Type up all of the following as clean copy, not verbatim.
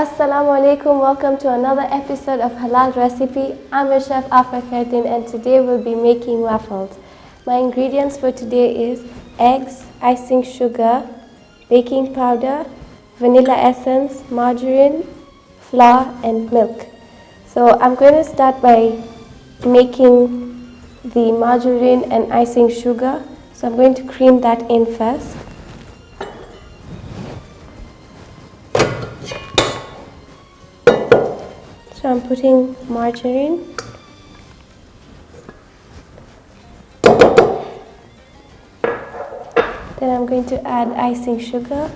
Assalamu alaikum, welcome to another episode of Halal Recipe. I'm your chef Afra and today we'll be making waffles. My ingredients for today is eggs, icing sugar, baking powder, vanilla essence, margarine, flour and milk. So I'm going to start by making the margarine and icing sugar. So I'm going to cream that in first. So I'm putting margarine, then I'm going to add icing sugar,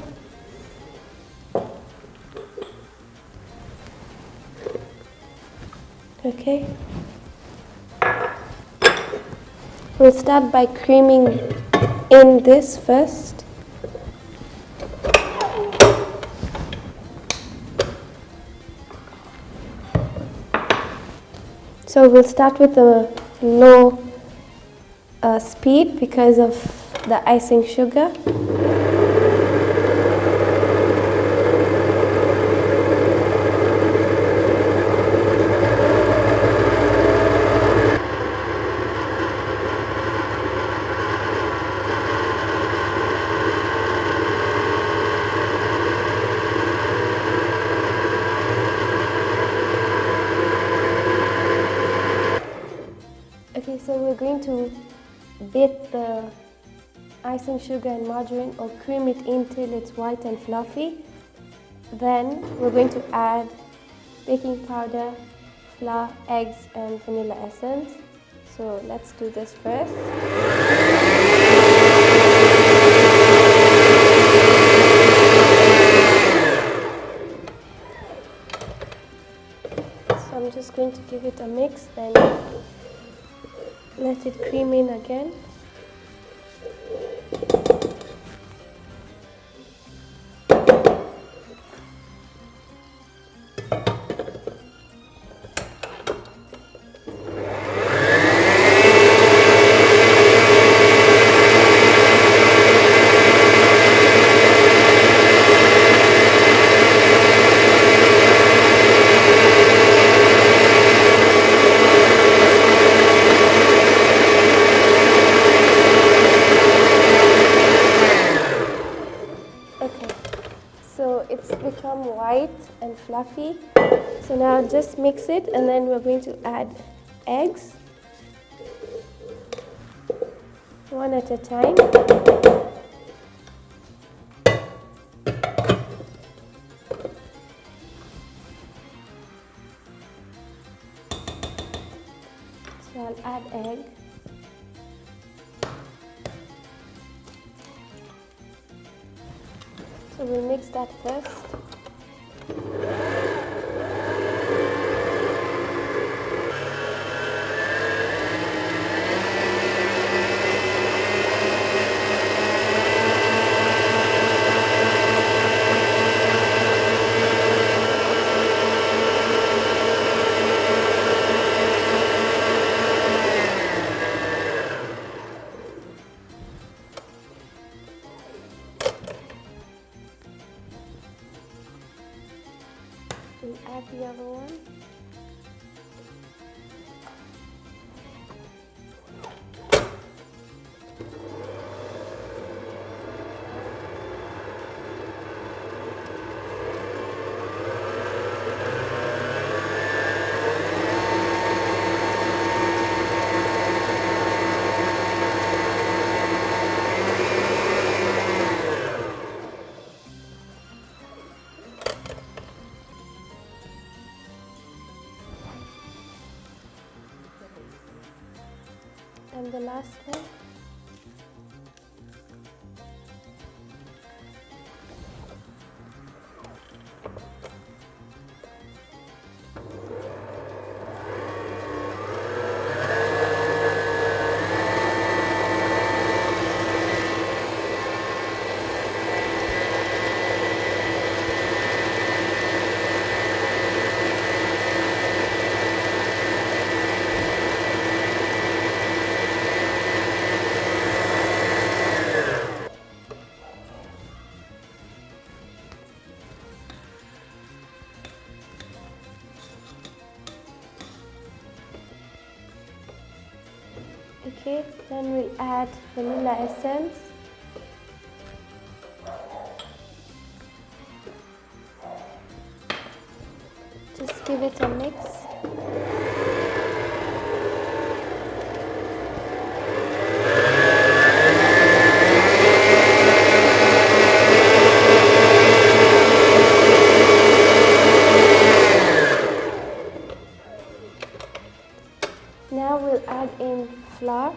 okay. We'll start by creaming in this first. So we'll start with a low speed because of the icing sugar. Okay, so we're going to beat the icing sugar and margarine or cream it until it's white and fluffy. Then we're going to add baking powder, flour, eggs and vanilla essence. So let's do this first. So I'm just going to give it a mix, then let it cream in again. So it's become white and fluffy. So now just mix it and then we're going to add eggs, one at a time. So I'll add egg. So we'll mix that first. We'll add the other one. And the last one. Okay, then we'll add vanilla essence. Just give it a mix. Now we'll add in flour.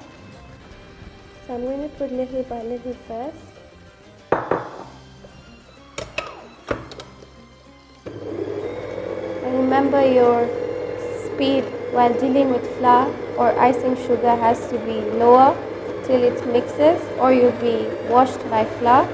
So I'm going to put little by little first. And remember, your speed while dealing with flour or icing sugar has to be lower till it mixes, or you'll be washed by flour.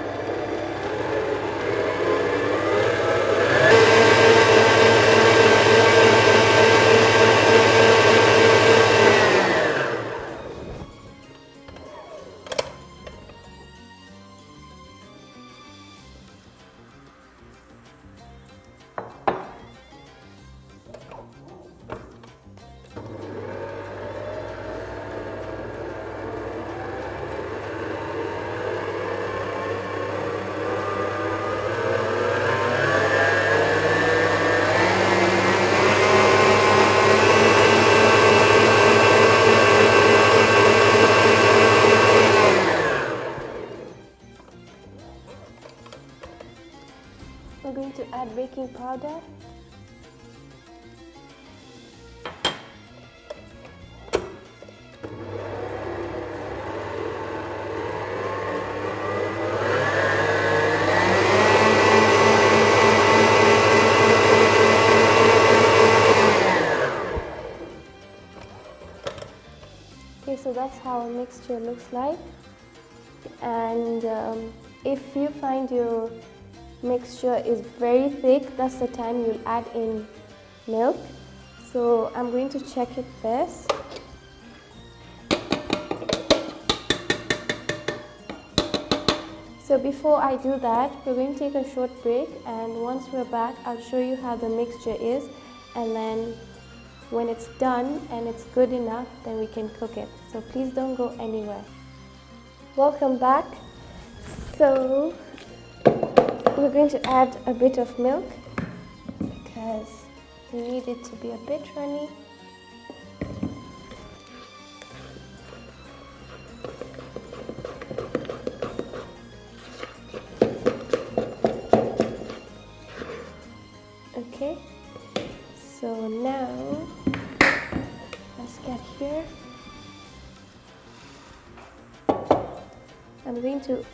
We're going to add baking powder. Okay, so that's how our mixture looks like. And if you find your mixture is very thick, that's the time you'll add in milk. So I'm going to check it first. So before I do that, we're going to take a short break, and once we're back, I'll show you how the mixture is, and then when it's done and it's good enough, then we can cook it. So please don't go anywhere. Welcome back. So we're going to add a bit of milk because we need it to be a bit runny. Okay, so now let's get here. I'm going to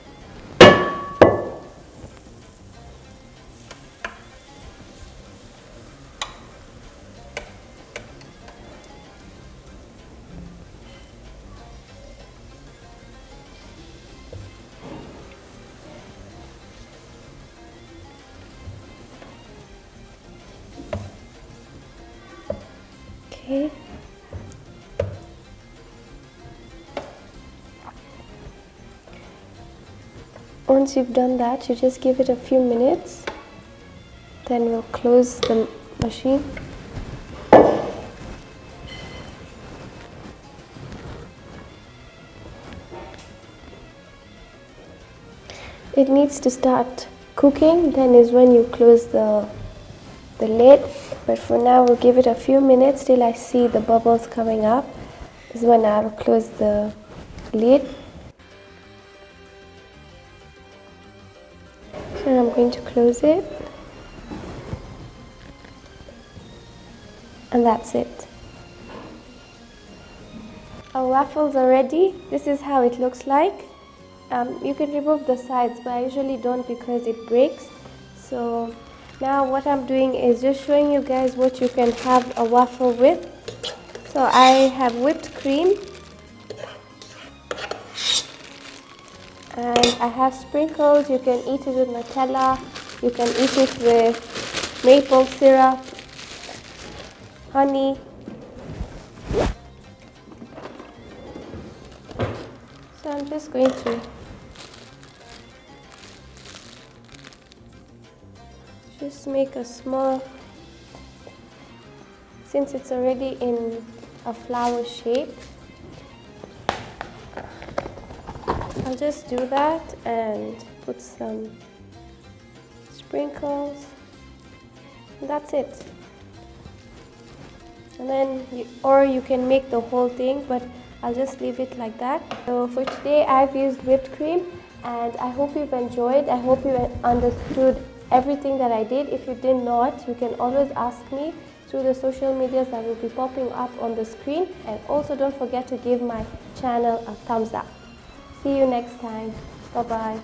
okay. Once you've done that, you just give it a few minutes, then we'll close the machine. It needs to start cooking, then is when you close the lid. But for now, we'll give it a few minutes till I see the bubbles coming up. Is when I'll close the lid. So I'm going to close it. And that's it. Our waffles are ready. This is how it looks like. You can remove the sides, but I usually don't because it breaks. So now what I'm doing is just showing you guys what you can have a waffle with. So I have whipped cream. And I have sprinkles. You can eat it with Nutella. You can eat it with maple syrup, honey. So I'm just going to just make a small, since it's already in a flower shape, I'll just do that and put some sprinkles. And that's it. And then you can make the whole thing, but I'll just leave it like that. So for today I've used whipped cream, and I hope you've enjoyed. I hope you understood everything that I did. If you did not, you can always ask me through the social medias that will be popping up on the screen. And also don't forget to give my channel a thumbs up. See you next time. Bye bye.